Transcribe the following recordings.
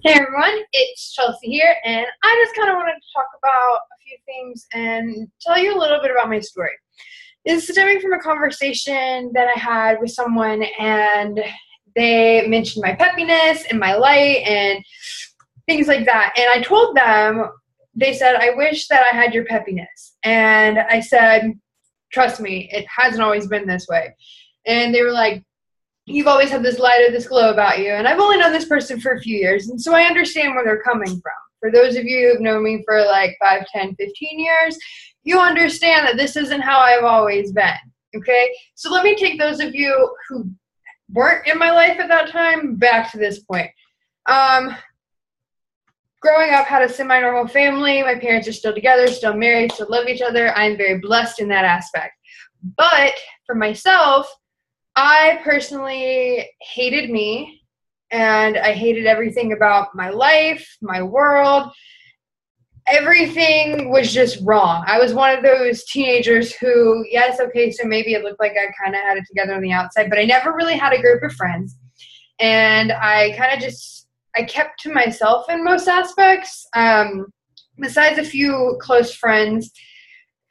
Hey everyone, it's Chelsea here, and I just kind of wanted to talk about a few things and tell you a little bit about my story. This is stemming from a conversation that I had with someone, and they mentioned my peppiness and my light and things like that. And I told them, they said, I wish that I had your peppiness. And I said, trust me, it hasn't always been this way. And they were like, you've always had this light or this glow about you. And I've only known this person for a few years, and so I understand where they're coming from. For those of you who've known me for like 5, 10, 15 years, you understand that this isn't how I've always been, okay? So let me take those of you who weren't in my life at that time back to this point. Growing up, had a semi-normal family. My parents are still together, still married, still love each other. I'm very blessed in that aspect. But for myself, I personally hated me, and I hated everything about my life, my world. Everything was just wrong. I was one of those teenagers who, yes, okay, so maybe it looked like I kind of had it together on the outside, but I never really had a group of friends. And I kept to myself in most aspects, besides a few close friends.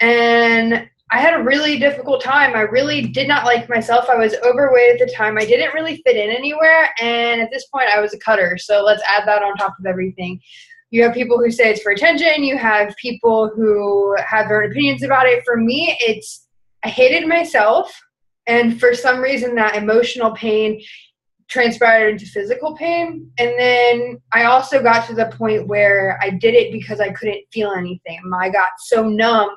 And I had a really difficult time. I really did not like myself. I was overweight at the time. I didn't really fit in anywhere. And at this point, I was a cutter. So let's add that on top of everything. You have people who say it's for attention. You have people who have their own opinions about it. For me, I hated myself. And for some reason, that emotional pain transpired into physical pain. And then I also got to the point where I did it because I couldn't feel anything. I got so numb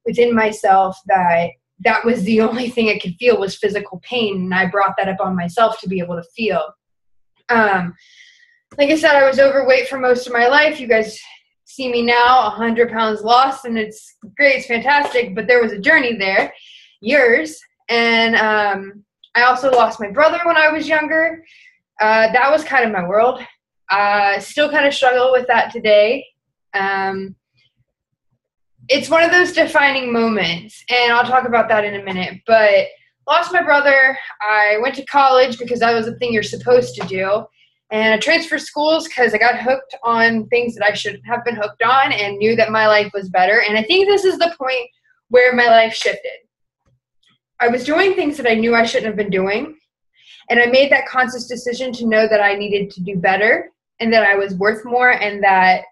within myself that was the only thing I could feel was physical pain. And I brought that up on myself to be able to feel. Like I said, I was overweight for most of my life. You guys see me now, 100 pounds lost, and it's great, it's fantastic, but there was a journey there, years. And I also lost my brother when I was younger. That was kind of my world. Still kind of struggle with that today. It's one of those defining moments, and I'll talk about that in a minute, but lost my brother. I went to college because that was the thing you're supposed to do, and I transferred schools because I got hooked on things that I shouldn't have been hooked on and knew that my life was better. And I think this is the point where my life shifted. I was doing things that I knew I shouldn't have been doing, and I made that conscious decision to know that I needed to do better and that I was worth more and that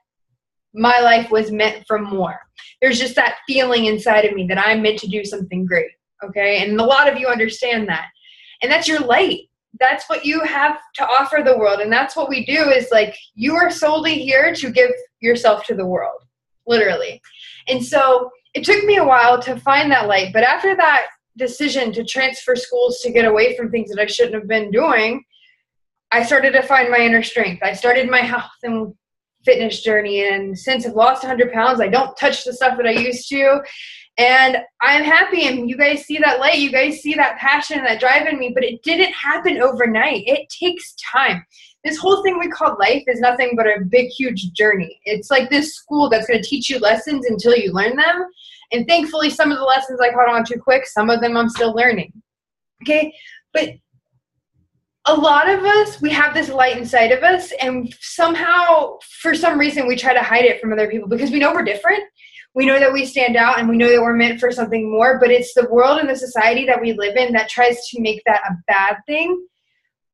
my life was meant for more. There's just that feeling inside of me that I'm meant to do something great, okay? And a lot of you understand that. And that's your light. That's what you have to offer the world. And that's what we do is like, you are solely here to give yourself to the world, literally. And so it took me a while to find that light. But after that decision to transfer schools to get away from things that I shouldn't have been doing, I started to find my inner strength. I started my health and fitness journey, and since I've lost 100 pounds, I don't touch the stuff that I used to, and I'm happy. And you guys see that light, you guys see that passion, that drive in me, but it didn't happen overnight. It takes time. This whole thing we call life is nothing but a big, huge journey. It's like this school that's going to teach you lessons until you learn them, and thankfully some of the lessons I caught on too quick, some of them I'm still learning, okay? But a lot of us, we have this light inside of us, and somehow, for some reason, we try to hide it from other people because we know we're different. We know that we stand out, and we know that we're meant for something more, but it's the world and the society that we live in that tries to make that a bad thing.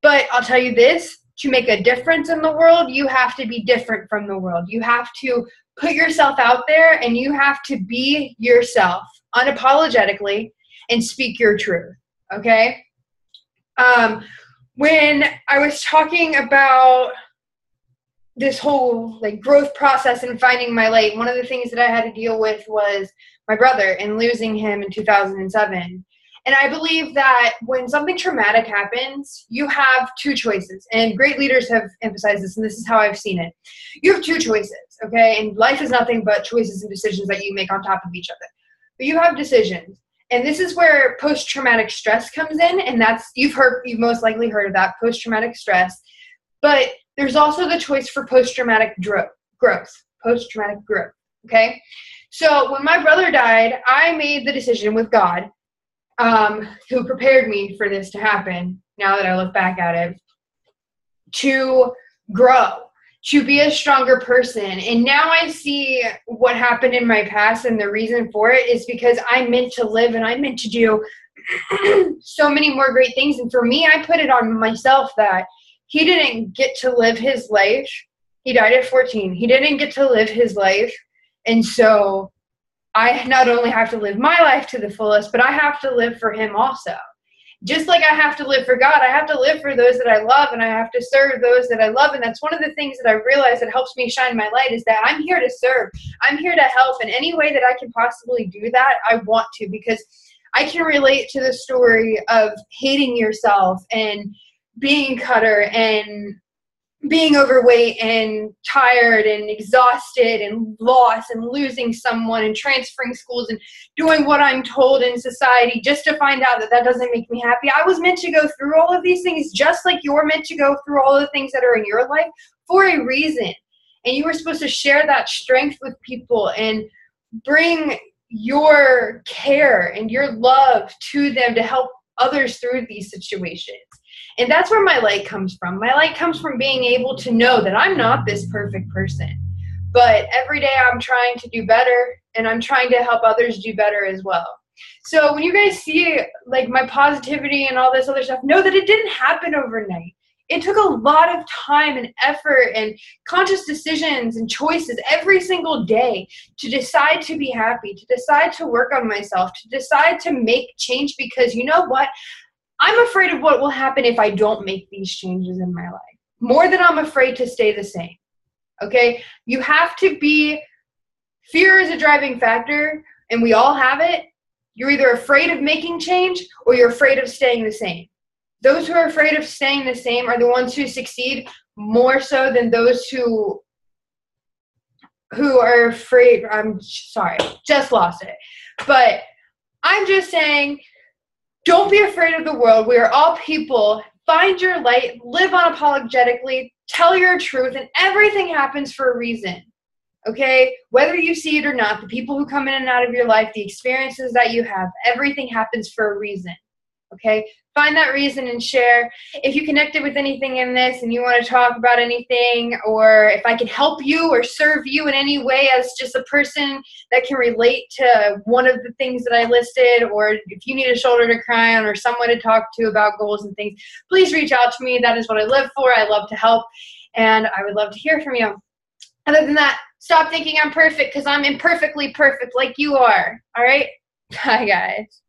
But I'll tell you this, to make a difference in the world, you have to be different from the world. You have to put yourself out there, and you have to be yourself unapologetically and speak your truth, okay? When I was talking about this whole like growth process and finding my light, one of the things that I had to deal with was my brother and losing him in 2007. And I believe that when something traumatic happens, you have two choices. And great leaders have emphasized this, and this is how I've seen it. You have two choices, okay? And life is nothing but choices and decisions that you make on top of each other. But you have decisions. And this is where post-traumatic stress comes in, and that's, you've most likely heard of that, post-traumatic stress. But there's also the choice for post-traumatic growth, okay? So when my brother died, I made the decision with God, who prepared me for this to happen, now that I look back at it, to grow. to be a stronger person. And now I see what happened in my past, and the reason for it is because I meant to live and I meant to do so many more great things. And for me, I put it on myself that he didn't get to live his life. He died at 14. He didn't get to live his life. And so I not only have to live my life to the fullest, but I have to live for him also. Just like I have to live for God, I have to live for those that I love, and I have to serve those that I love. And that's one of the things that I realize that helps me shine my light, is that I'm here to serve. I'm here to help in any way that I can possibly do that. I want to, because I can relate to the story of hating yourself and being cutter and being overweight and tired and exhausted and lost and losing someone and transferring schools and doing what I'm told in society just to find out that that doesn't make me happy. I was meant to go through all of these things just like you're meant to go through all the things that are in your life for a reason. And you were supposed to share that strength with people and bring your care and your love to them to help others through these situations. And that's where my light comes from. My light comes from being able to know that I'm not this perfect person, but every day I'm trying to do better, and I'm trying to help others do better as well. So when you guys see like my positivity and all this other stuff, know that it didn't happen overnight. It took a lot of time and effort and conscious decisions and choices every single day to decide to be happy, to decide to work on myself, to decide to make change, because you know what? I'm afraid of what will happen if I don't make these changes in my life, more than I'm afraid to stay the same. Okay? You have to be, fear is a driving factor, and we all have it. You're either afraid of making change or you're afraid of staying the same. Those who are afraid of staying the same are the ones who succeed more so than those who are afraid. I'm sorry, just lost it. But I'm just saying, don't be afraid of the world. We are all people. Find your light, live unapologetically, tell your truth, and everything happens for a reason. Okay? Whether you see it or not, the people who come in and out of your life, the experiences that you have, everything happens for a reason. Okay? Find that reason and share. If you connected with anything in this and you want to talk about anything, or if I can help you or serve you in any way as just a person that can relate to one of the things that I listed, or if you need a shoulder to cry on or someone to talk to about goals and things, please reach out to me. That is what I live for. I love to help, and I would love to hear from you. Other than that, stop thinking I'm perfect, because I'm imperfectly perfect like you are. All right? Bye, guys.